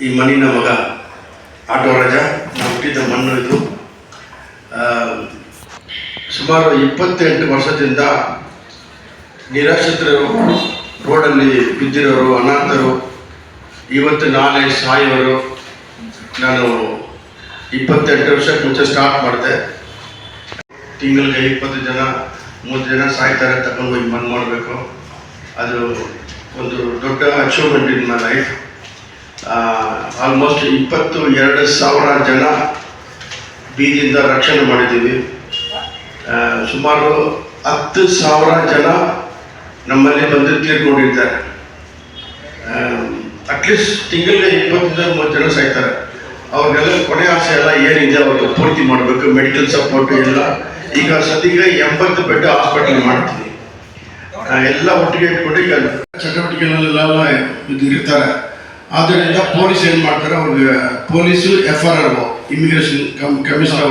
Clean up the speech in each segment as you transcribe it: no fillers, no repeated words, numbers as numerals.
ಈ ಮಣ್ಣಿನ ಮಗ ಆಟೋ ರಾಜ ಹುಟ್ಟಿದ ಮಣ್ಣು ಇದು. ಸುಮಾರು 28 ವರ್ಷದಿಂದ ನಿರಾಶ್ರಿತರು, ರೋಡಲ್ಲಿ ಬಿದ್ದಿರೋರು, ಅನಾಥರು, ಇವತ್ತು ನಾಳೆ ಸಾಯೋರು. ನಾನು 28 ವರ್ಷಕ್ಕೆ ಮುಂಚೆ ಸ್ಟಾರ್ಟ್ ಮಾಡಿದೆ. ತಿಂಗಳಿಗೆ 20 ಜನ 30 ಜನ ಸಾಯ್ತಾರೆ, ತಗೊಂಡು ಹೋಗಿ ಮಣ್ಣು ಮಾಡಬೇಕು. ಅದು ಒಂದು ದೊಡ್ಡ achievement in my life. Almost 22,000 ಜನ ಬೀದಿಯಿಂದ ರಕ್ಷಣೆ ಮಾಡಿದ್ದೀವಿ. ಸುಮಾರು 10,000 ಜನ ನಮ್ಮಲ್ಲಿ ಬಂದು ತೀರ್ಕೊಂಡಿದ್ದಾರೆ. ಅಟ್ಲೀಸ್ಟ್ ತಿಂಗಳಿಗೆ 20-30 ಜನ ಸಾಯ್ತಾರೆ. ಅವ್ರಿಗೆಲ್ಲ ಕೊನೆ ಆಸೆ ಎಲ್ಲ ಏನಿದೆ ಅವ್ರಿಗೆ ಪೂರ್ತಿ ಮಾಡಬೇಕು. ಮೆಡಿಕಲ್ ಸಪೋರ್ಟ್ ಎಲ್ಲ ಈಗ ಸದ್ಯಕ್ಕೆ 80 ಬೆಡ್ ಹಾಸ್ಪಿಟಲ್ ಮಾಡ್ತೀವಿ. ಎಲ್ಲ ಒಟ್ಟಿಗೆ ಇಟ್ಕೊಂಡು ಈಗ ಚಟುವಟಿಕೆಗಳೆಲ್ಲ ಇರ್ತಾರೆ. ಆದ್ದರಿಂದ ಪೊಲೀಸ್ ಏನು ಮಾಡ್ತಾರೆ, ಅವ್ರಿಗೆ ಪೊಲೀಸು FRR ಇಮಿಗ್ರೇಷನ್ ಕಮಿಷನರ್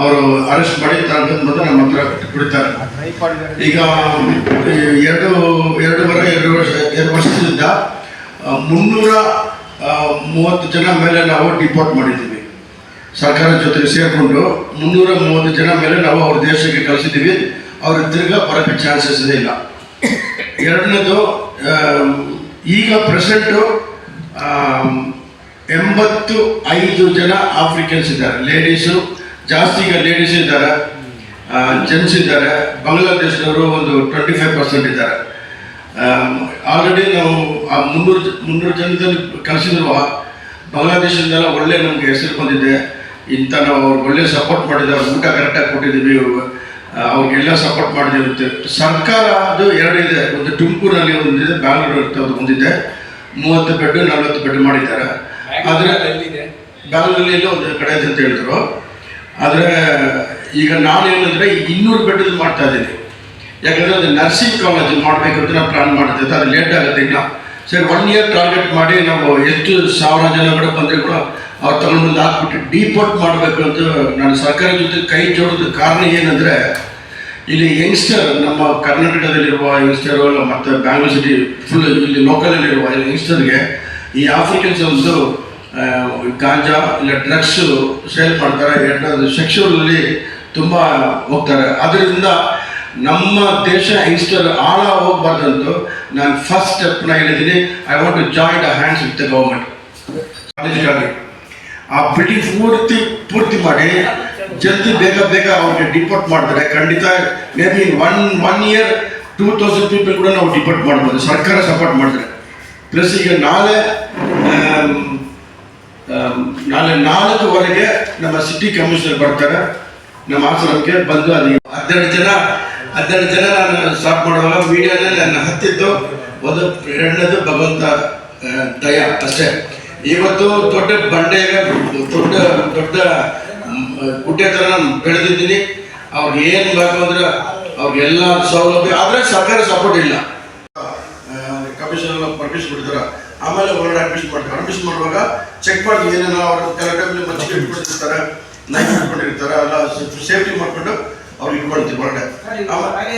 ಅವರು ಅರೆಸ್ಟ್ ಮಾಡಿ ತಂದು ನಮ್ಮ ಹತ್ರ ಬಿಡ್ತಾರೆ. ಈಗ 2 ವರ್ಷದಿಂದ 330 ಜನ ಮೇಲೆ ನಾವು ಡಿಪೋರ್ಟ್ ಮಾಡಿದ್ದೀವಿ. ಸರ್ಕಾರದ ಜೊತೆಗೆ ಸೇರಿಕೊಂಡು 330 ಜನ ಮೇಲೆ ನಾವು ಅವ್ರ ದೇಶಕ್ಕೆ ಕಳಿಸಿದ್ದೀವಿ. ಅವ್ರ ತಿರ್ಗಾ ಬರೋಕ್ಕೆ ಚಾನ್ಸಸ್ ಇಲ್ಲ. ಎರಡನೇದು, ಈಗ ಪ್ರೆಸೆಂಟು 85 ಜನ ಆಫ್ರಿಕನ್ಸ್ ಇದ್ದಾರೆ. ಲೇಡೀಸು ಜಾಸ್ತಿ, ಈಗ ಲೇಡೀಸ್ ಇದ್ದಾರೆ, ಜೆಂಟ್ಸ್ ಇದ್ದಾರೆ. ಬಾಂಗ್ಲಾದೇಶದವರು ಒಂದು 25% ಇದ್ದಾರೆ. ಆಲ್ರೆಡಿ ನಾವು 300 ಜನದಲ್ಲಿ ಕಳಿಸಿದ್ರು. ಬಾಂಗ್ಲಾದೇಶದಿಂದೆಲ್ಲ ಒಳ್ಳೆ ನಮಗೆ ಹೆಸರು ಬಂದಿದೆ. ಇಂಥ ನಾವು ಅವ್ರಿಗೆ ಒಳ್ಳೆ ಸಪೋರ್ಟ್ ಮಾಡಿದ್ದೇವೆ. ಊಟ ಕರೆಕ್ಟಾಗಿ ಕೊಟ್ಟಿದ್ದೀವಿ, ಅವ್ರಿಗೆಲ್ಲ ಸಪೋರ್ಟ್ ಮಾಡಿದಿರುತ್ತೆ. ಸರ್ಕಾರ ಅದು 2 ಇದೆ. ಒಂದು ತುಮಕೂರಲ್ಲಿ ಒಂದಿದೆ, ಬ್ಯಾಂಗ್ಳೂರು ಒಂದಿದೆ. 30 ಬೆಡ್ 40 ಬೆಡ್ ಮಾಡಿದ್ದಾರೆ. ಆದರೆ ಬ್ಯಾಂಗ್ಳೂರಲ್ಲಿ ಒಂದು ಕಡೆ ಅಂತ ಹೇಳಿದ್ರು. ಆದರೆ ಈಗ ನಾನೇನಂದರೆ 200 ಬೆಡ್ ಮಾಡ್ತಾ ಇದ್ದೀನಿ. ಯಾಕಂದರೆ ಅದು ನರ್ಸಿಂಗ್ ಕಾಲೇಜ್ ಮಾಡಬೇಕು ಅಂತ ನಾವು ಪ್ಲಾನ್ ಮಾಡ್ತಿದ್ದೆ. ಅದು ಲೇಟ್ ಆಗುತ್ತೆ. ಇನ್ನು ಸರಿ 1 ಇಯರ್ ಟಾರ್ಗೆಟ್ ಮಾಡಿ ನಾವು ಎಷ್ಟು 1000 ಜನ ಕೂಡ ಬಂದರೆ ಕೂಡ ಅವ್ರು ತಗೊಂಡು ಹಾಕ್ಬಿಟ್ಟು ಡಿಪೋರ್ಟ್ ಮಾಡಬೇಕು ಅಂತ ನಾನು ಸರ್ಕಾರದ ಜೊತೆ ಕೈ ಜೋಡೋದು ಕಾರಣ ಏನಂದರೆ, ಇಲ್ಲಿ ಯಂಗ್ಸ್ಟರ್, ನಮ್ಮ ಕರ್ನಾಟಕದಲ್ಲಿರುವ ಯಂಗ್ಸ್ಟರು ಮತ್ತು ಬ್ಯಾಂಗ್ಳೂರ್ ಸಿಟಿ ಫುಲ್ ಇಲ್ಲಿ ಲೋಕಲಲ್ಲಿರುವ ಯಂಗ್ಸ್ಟರ್ಗೆ ಈ ಆಫ್ರಿಕನ್ಸ್ ಒಂದು ಗಾಂಜಾ ಇಲ್ಲ ಡ್ರಗ್ಸು ಸೇಲ್ ಮಾಡ್ತಾರೆ. ಎರಡನೇದು ಸೆಕ್ಷುವಲಲ್ಲಿ ತುಂಬ ಹೋಗ್ತಾರೆ. ಅದರಿಂದ ನಮ್ಮ ದೇಶ ಯಂಗ್ಸ್ಟರ್ ಆಳ ಹೋಗ್ಬಾರ್ದಂತೂ ನಾನು ಫಸ್ಟ್ ಸ್ಟೆಪ್ನ ಹೇಳಿದ್ದೀನಿ. I want to join the hands with the government. ಕಾಲೇಜ್ಗಾಗಿ ಆ ಬಿಲ್ಡಿಂಗ್ ಪೂರ್ತಿ ಮಾಡಿ ಜಲ್ದಿ ಬೇಗ ಅವ್ರಿಗೆ ಡಿಪೋರ್ಟ್ ಮಾಡ್ತಾರೆ. ಖಂಡಿತ may be in one year 2000 people ಕೂಡ ನಾವು ಡಿಪೋರ್ಟ್ ಮಾಡ್ಬೋದು. ಸರ್ಕಾರ ಸಪೋರ್ಟ್ ಮಾಡ್ತಾರೆ. ಪ್ಲಸ್ ಈಗ ನಾಳೆ 4:00ವರೆಗೆ ನಮ್ಮ ಸಿಟಿ ಕಮಿಷನರ್ ಬರ್ತಾರೆ ನಮ್ಮ ಆಶ್ರಮಕ್ಕೆ ಬಂದು. ಅದು 12 ಜನ ನಾನು ಸ್ಟಾಪ್ ಮಾಡುವಾಗ ಮೀಡಿಯಾದಲ್ಲಿ ನನ್ನ ಹತ್ತಿದ್ದು ಒಂದು 2ನೇದು ಭಗವಂತ ದಯ ಅಷ್ಟೇ. ಇವತ್ತು ದೊಡ್ಡ ಬಂಡೆಗೆ ದೊಡ್ಡ ಗುಡ್ಡೆ ಥರ ನಾನು ಬೆಳೆದಿದ್ದೀನಿ. ಅವ್ರಿಗೆ ಏನು ಬೇಕು ಅಂದರೆ ಅವ್ರಿಗೆಲ್ಲ ಸೌಲಭ್ಯ, ಆದರೆ ಸರ್ಕಾರ ಸಪೋರ್ಟ್ ಇಲ್ಲ. ಕಮಿಷನ್ ಪರ್ಮಿಷನ್ ಬಿಡ್ತಾರೆ, ಆಮೇಲೆ ಹೊರಗಡೆ ಅಡ್ಮಿಷನ್ ಮಾಡ್ತಾರೆ. ಅಡ್ಮಿಷನ್ ಮಾಡುವಾಗ ಚೆಕ್ ಮಾಡ್ತೀವಿ ಏನೇನೋ ಅವ್ರು ಕರೆಕ್ಟಾಗಿ ಮಚ್ಚಿಗೆ ಇಟ್ಕೊಂಡಿರ್ತಾರೆ, ನೈಫ್ ಇಟ್ಕೊಂಡಿರ್ತಾರೆ, ಎಲ್ಲ ಸೇಫ್ಟಿ ಮಾಡಿಕೊಂಡು ಅವ್ರಿಗೆ ಇಟ್ಕೊಳ್ತೀವಿ ಹೊರಗಡೆ. ಆಮೇಲೆ